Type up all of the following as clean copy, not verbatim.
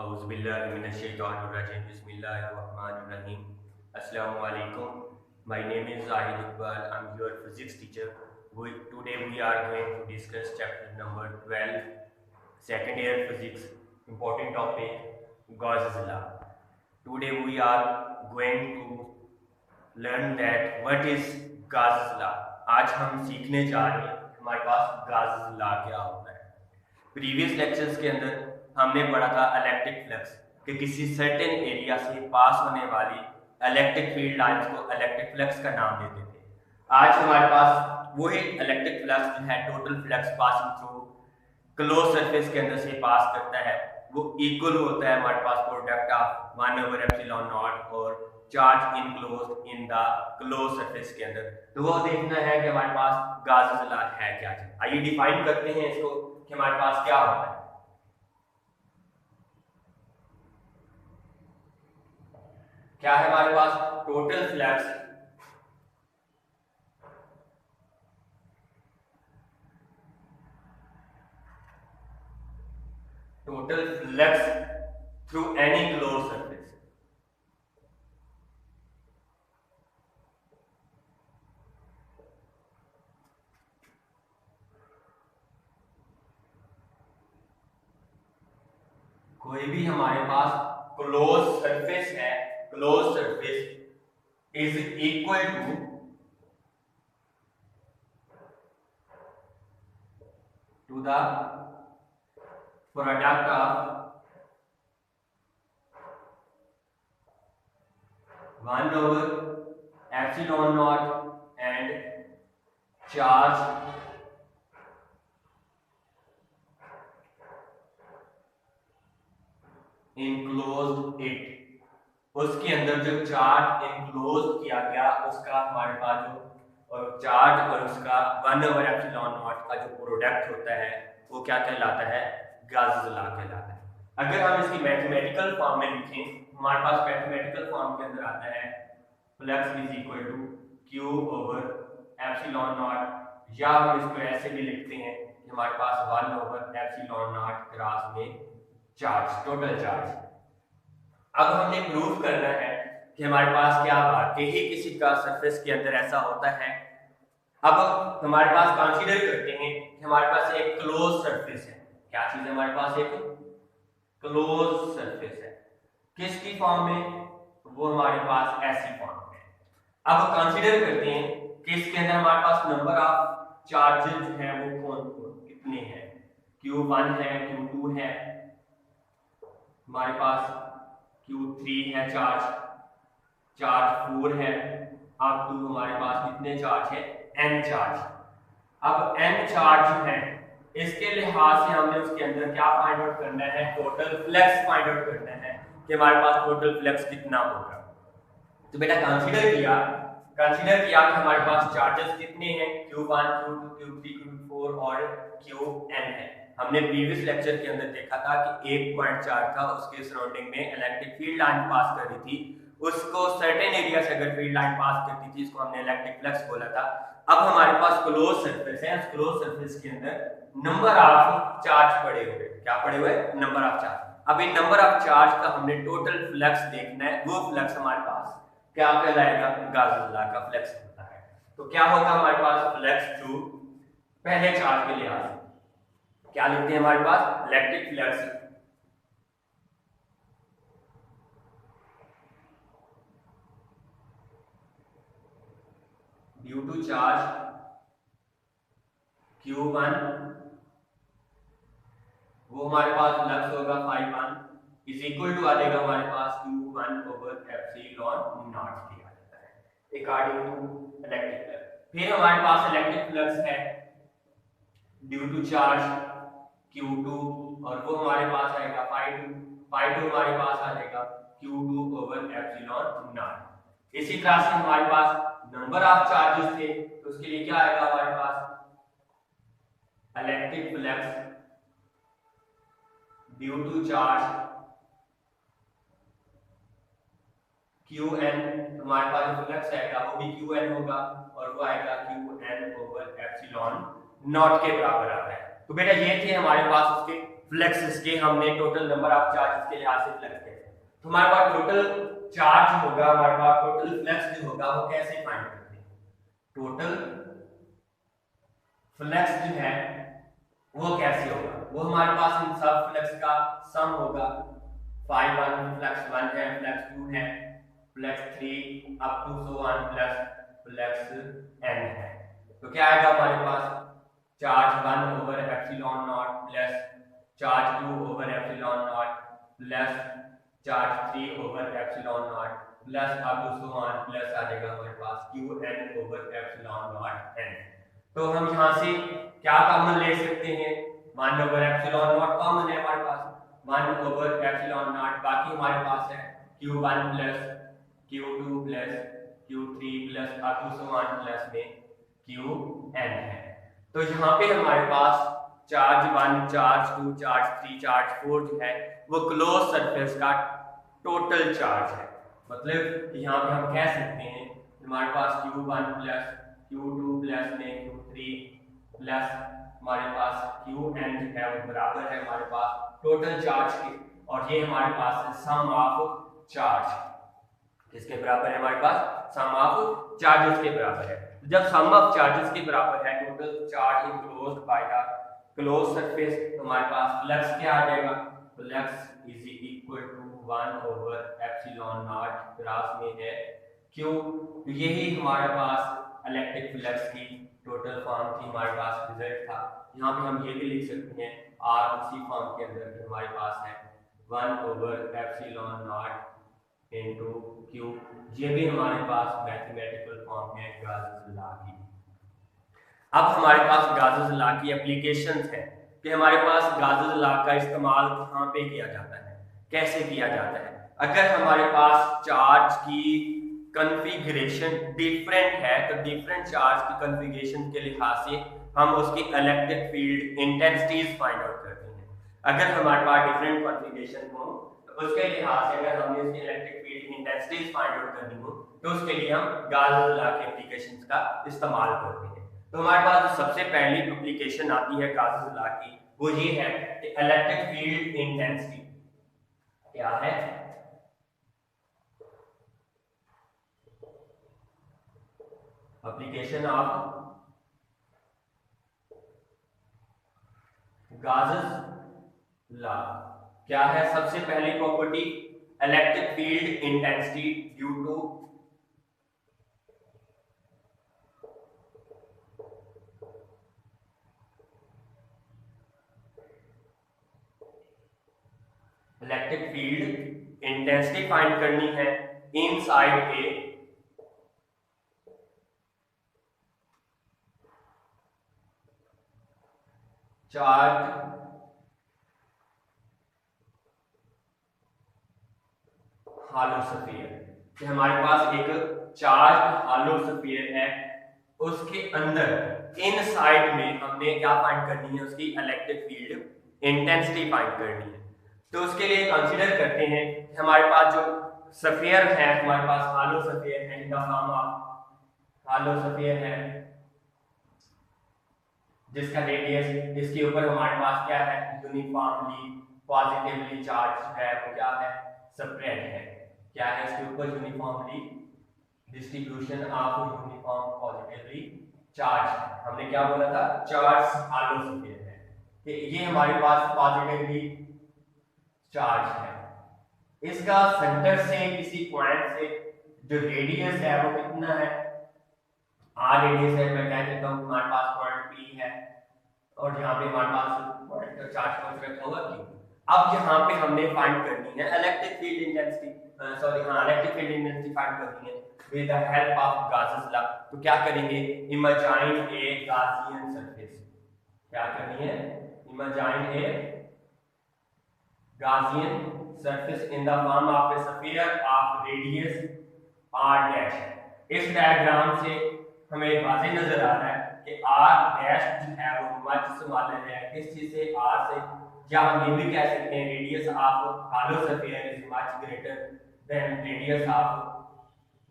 औज़ुबिल्लाहिमिनश्शैतानिर्रजीम बिस्मिल्लाहिर्रहमानिर्रहीम। Assalamu alaikum. My name is Zahid Iqbal. I'm your physics teacher. Today we are going to discuss chapter number 12, second year physics, important topic, Gauss's law. Today we are going to learn that what is Gauss's law. आज हम सीखने जा रहे हैं हमारे पास Gauss's law क्या होता है। प्रीवियस लेक्चर्स के अंदर हमने पढ़ा था इलेक्ट्रिक फ्लक्स कि किसी सर्टेन एरिया से पास होने वाली इलेक्ट्रिक फील्ड लाइंस को इलेक्ट्रिक फ्लक्स का नाम देते थे। आज हमारे पास वही इलेक्ट्रिक फ्लक्स जो है total flux passing through close surface के अंदर से पास करता है वो इक्वल होता है हमारे पास प्रोडक्ट ऑफ 1/ε0 और charge enclosed in the close surface के अंदर। तो वो देखना है कि हमारे पास गॉसेस लॉ है क्या। आइए डिफाइन करते हैं इसको कि हमारे पास क्या होता है। क्या है हमारे पास total flux through any close surface. कोई भी हमारे पास क्लोज सरफेस है, close surface is equal to the product of 1/ε0 and charge enclosed it. उसके अंदर जो चार्ज इनक्लोज किया गया उसका हमारे पास जो चार्ज और उसका 1/ε0 का जो प्रोडक्ट होता है वो क्या कहलाता है, गॉसेस लॉ कहलाता है। अगर हम इसकी मैथमेटिकल फॉर्म में लिखें, हमारे पास मैथमेटिकल फॉर्म के अंदर आता है flux is equal to Q/ε0, या हम इसको ऐसे भी लिखते हैं कि हमारे पास 1/ε0 क्रॉस में चार्ज, टोटल चार्ज। अब हमने प्रूव करना है कि हमारे पास क्या वाकई ही किसी का सरफेस के अंदर ऐसा होता है। अब हमारे पास कंसीडर करते हैं कि हमारे पास एक क्लोज सरफेस है। क्या चीज है हमारे पास, एक क्लोज सरफेस है। किसकी फॉर्म में, वो हमारे पास ऐसी फॉर्म में। अब कंसीडर करते हैं कि इसके अंदर हमारे पास नंबर ऑफ चार्जेस हैं वो कौन कौन कितने हैं। Q1 है, Q2 है, हमारे पास Q3 है चार्ज 4 है, अब टू हमारे पास कितने चार्ज है, N चार्ज। अब N चार्ज है, इसके लिहाज से हमने उसके अंदर क्या फाइंड आउट करना है, टोटल फ्लक्स फाइंड आउट करना है कि हमारे पास टोटल फ्लक्स कितना होगा। तो बेटा कंसीडर किया कि हमारे पास चार्जेस कितने हैं, Q1, Q2, Q3, Q4 और Qn है। हमने प्रीवियस लेक्चर के अंदर देखा था कि एक पॉइंट चार्ज था, उसके सराउंडिंग में इलेक्ट्रिक फील्ड लाइन पास कर रही थी, उसको सर्टेन एरिया से अगर फील्ड लाइन पास करती थी इसको हमने इलेक्ट्रिक फ्लक्स बोला था। अब हमारे पास क्लोज सरफेस है, उस क्लोज सरफेस के अंदर नंबर ऑफ चार्ज पड़े हुए, क्या पड़े हुए, नंबर ऑफ चार्ज। अब इन नंबर ऑफ चार्ज का हमने टोटल फ्लक्स देखना है, वो फ्लक्स हमारे पास क्या कहलाएगा, गॉसेस लॉ का फ्लक्स होता है। तो क्या होगा हमारे पास फ्लक्स थ्रू पहले चार्ज के लिहाज से क्या लिखते हैं हमारे पास, electric flux due to charge Q1, वो हमारे पास फ्लक्स होगा 5 इज इक्वल टू आ जाएगा हमारे पास Q1/ε0 किया जाता है अकॉर्डिंग टू इलेक्ट्रिक फ्लक्स। फिर हमारे पास इलेक्ट्रिक फ्लक्स है ड्यू टू चार्ज Q2 और वो हमारे पास आएगा 5 हमारे पास आ जाएगा Q2/ε0। इसी तरह से हमारे पास नंबर ऑफ चार्जेस थे तो उसके लिए क्या आएगा हमारे पास, electric flux due to charge Qn, हमारे पास जो फ्लक्स आएगा वो भी Qn होगा और वो आएगा Qn/ε0 के बराबर आता है। तो बेटा ये थे हमारे पास उसके फ्लक्स के हमने टोटल नंबर ऑफ चार्जेस के लिहाज से फ्लक्स कहते हैं। तो हमारे पास टोटल चार्ज होगा, हमारे पास टोटल फ्लक्स जो होगा वो कैसे फाइंड करते हैं? टोटल फ्लक्स जो है वो कैसे होगा? वो हमारे पास इन सब फ्लक्स का सम होगा। फाई 1 फ्लक्स 1 है, फ्लक्स 2 है, flux 3 up to so on plus flux n है। तो क्या आएगा हमारे पास? Charge 1 over epsilon naught plus charge 2 over epsilon naught plus charge 3 over epsilon naught plus up to so on plus आ जाएगा हमारे पास qn over epsilon naught n। तो हम यहाँ से क्या कॉमन ले सकते हैं? 1 ओवर एप्सिलॉन नॉट कॉमन है हमारे पास, 1 ओवर एप्सिलॉन नॉट, बाकी हमारे पास है q1 plus q2 plus q3 plus up to so on plus में qn है। तो यहाँ पे हमारे पास चार्ज 1, चार्ज 2, चार्ज 3, चार्ज 4 जो है वो क्लोज सरफेस का टोटल चार्ज है। मतलब यहाँ पे हम कह सकते हैं हमारे पास q1 प्लस q2 प्लस में q3 प्लस हमारे पास qn जो है वो बराबर है हमारे पास टोटल चार्ज के, और ये हमारे पास है सम ऑफ चार्ज। किसके बराबर है हमारे पास? सम ऑफ चार्जेस के बराबर है। जब सम ऑफ चार्जेस के बराबर है total charge enclosed by the close surface, तो हमारे पास फ्लक्स क्या आ जाएगा? Flux is equal to 1 over epsilon naught cross में है q। तो यही हमारे पास इलेक्ट्रिक फ्लक्स की टोटल फॉर्म थी, हमारे पास रिजल्ट था। यहाँ पे हम ये भी लिख सकते हैं r उसी फॉर्म के अंदर हमारे पास है 1 over epsilon naught into q। ये भी हमारे पास मैथमेटिकल फॉर्म है गाउस लॉ की। अब हमारे पास गाउस लॉ की एप्लीकेशंस है कि हमारे पास गाउस लॉ का इस्तेमाल कहाँ पे किया जाता है, कैसे किया जाता है। अगर हमारे पास चार्ज की कॉन्फ़िगरेशन डिफरेंट है तो डिफरेंट चार्ज की कॉन्फ़िगरेशन के लिहाज से हम उसकी electric field intensities find out करते हैं। अगर हमारे पास डिफरेंट कॉन्फ़िगरेशन हो तो उसके लिहाज से अगर हमने उसकी electric field intensities find out करनी हो तो उसके लिए हम गाउस लॉ के एप्लीकेशंस का इस्तेमाल करते हैं। तो हमारे पास जो सबसे पहली एप्लीकेशन आती है गाउस लॉ की वो ये है कि इलेक्ट्रिक फील्ड इंटेंसिटी क्या है? एप्लीकेशन ऑफ गाउस लॉ क्या है? सबसे पहली property electric field intensity due to electric field intensity find करनी है inside a charge hollow sphere. कि हमारे पास एक चार्ज हॉलो स्फीयर है, उसके अंदर इनसाइड में हमने क्या फाइंड करनी है? उसकी इलेक्ट्रिक फील्ड इंटेंसिटी फाइंड करनी है। तो उसके लिए कंसीडर करते हैं हमारे पास जो स्फीयर है, हमारे पास हॉलो स्फीयर है, इनका फॉर्म ऑफ हॉलो स्फीयर है जिसका रेडियस, इसके ऊपर हमारे पास क्या है? यूनिफॉर्मली पॉजिटिवली चार्ज है, वो क्या है? स्प्रेड है। क्या है इसके ऊपर? Uniformly distribution of uniform positively charge. हमने क्या बोला था? चार्ज हॉलो स्फीयर है कि ये हमारे पास पॉजिटिवली चार्ज है। इसका सेंटर से किसी पॉइंट से जो रेडियस है वो कितना है? आर रेडियस है, मैं कह देता हूँ हमारे पास पॉइंट पी है और यहाँ पे हमारे पास पॉइंट का चार्ज कौन सा रखा हुआ क्यू। अब यहाँ पे हमने फाइंड करनी है electric field intensity, electric field intensity find करनी है with the help of Gauss law. तो क्या करेंगे? इमेजिन ए गाउसियन सरफेस। क्या करनी है? Imagine A Gaussian surface in the form of a sphere of radius r dash। इस डायग्राम से हमें वाज़ेह नजर आ रहा है कि r डैश जो है वो मच स्मॉलर है किस चीज से? r से। या हम ये भी कह सकते हैं radius of hollow sphere is much greater than radius of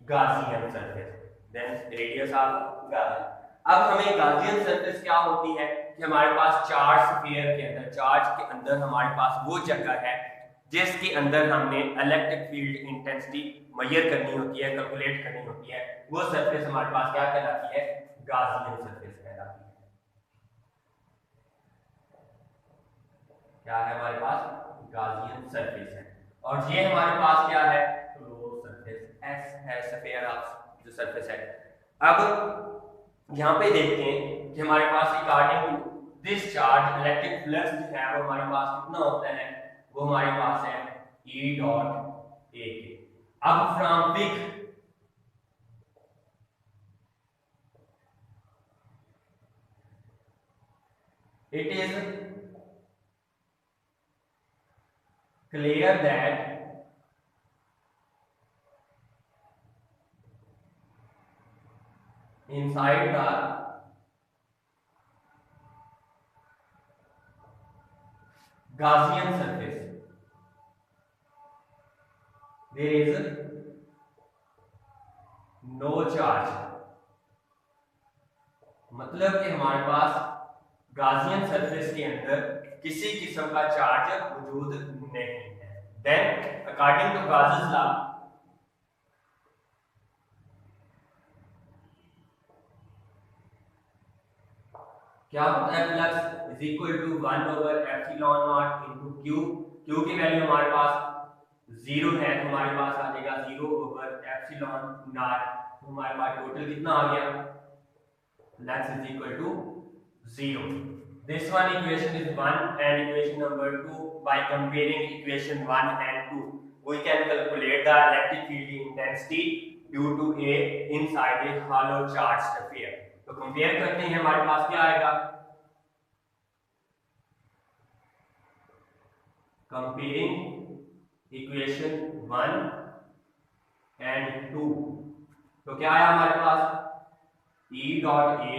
Gaussian surface, then radius of Gaussian. अब हमें गाउसियन सरफेस क्या होती है कि हमारे पास चार्ज स्फीयर के अंदर, चार्ज के अंदर हमारे पास वो जगह है जिसके अंदर हमने इलेक्ट्रिक फील्ड इंटेंसिटी मेजर करनी होती है, कैलकुलेट करनी होती है। वो सरफेस हमारे पास क्या कहलाती है? गाउसियन सरफेस कहलाती है। क्या है हमारे पास? गाउसियन सरफेस है। और ये हमारे पास क्या है? क्लोज सरफेस, एस है स्फीयर ऑफ जो सरफेस है। अब यहाँ पे देखते हैं कि हमारे पास according to this charge electric flux जो है वो हमारे पास कितना होता है? वो हमारे पास है E डॉट ए के। अब from big it is clear that inside the Gaussian surface there is no charge। मतलब कि हमारे पास गाउसियन सरफेस के अंदर किसी किस्म का चार्ज मौजूद नहीं है। Then according to Gauss's law क्या होता है? Flux is equal to 1 over epsilon naught into q. Q की वैल्यू हमारे पास 0 है तो हमारे पास आ जाएगा 0 ओवर एप्सिलॉन नॉट। तो हमारे पास टोटल कितना आ गया? Flux is equal to 0। This one equation is 1 and equation number 2, by comparing equation 1 and 2 we can calculate the electric field intensity due to A inside a hollow charged sphere। तो compare करते हैं, हमारे पास क्या आएगा? Comparing equation 1 and 2 तो क्या आया हमारे पास? E dot A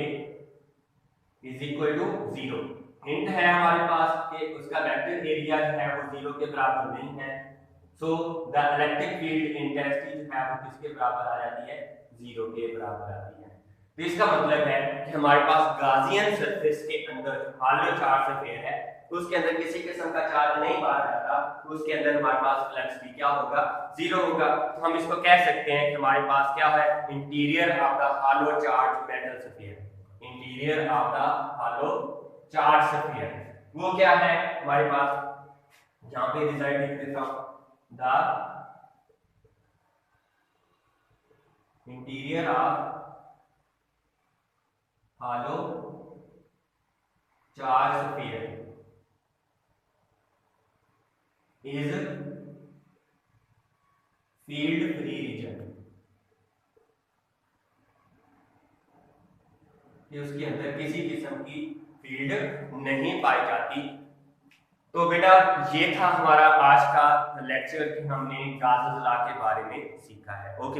is equal to 0। Hint है हमारे पास कि उसका वेक्टर एरिया जो है वो 0 के बराबर नहीं है। So the electric field intensity जो है वो किसके बराबर आ जाती है? 0 के बराबर आती है। तो इसका मतलब है कि हमारे पास गाउसियन सरफेस के अंदर हॉलो चार्ज स्फीयर है, उसके अंदर किसी किस्म का चार्ज नहीं पाया जाता, उसके अंदर हमारे पास फ्लक्स भी क्या होगा? 0 होगा। तो हम इसको कह सकते हैं कि हमारे पास क्या है? Interior of the hollow charge metal sphere. Interior of the hollow charge sphere वो क्या है हमारे पास? यहाँ पे डिजाइन लिख देता हूं, the interior of hollow charge sphere is field free region. कि उसके अंदर किसी किस्म की फील्ड नहीं पाई जाती। तो बेटा ये था हमारा आज का लेक्चर कि हमने गॉसेस लॉ के बारे में सीखा है। ओके।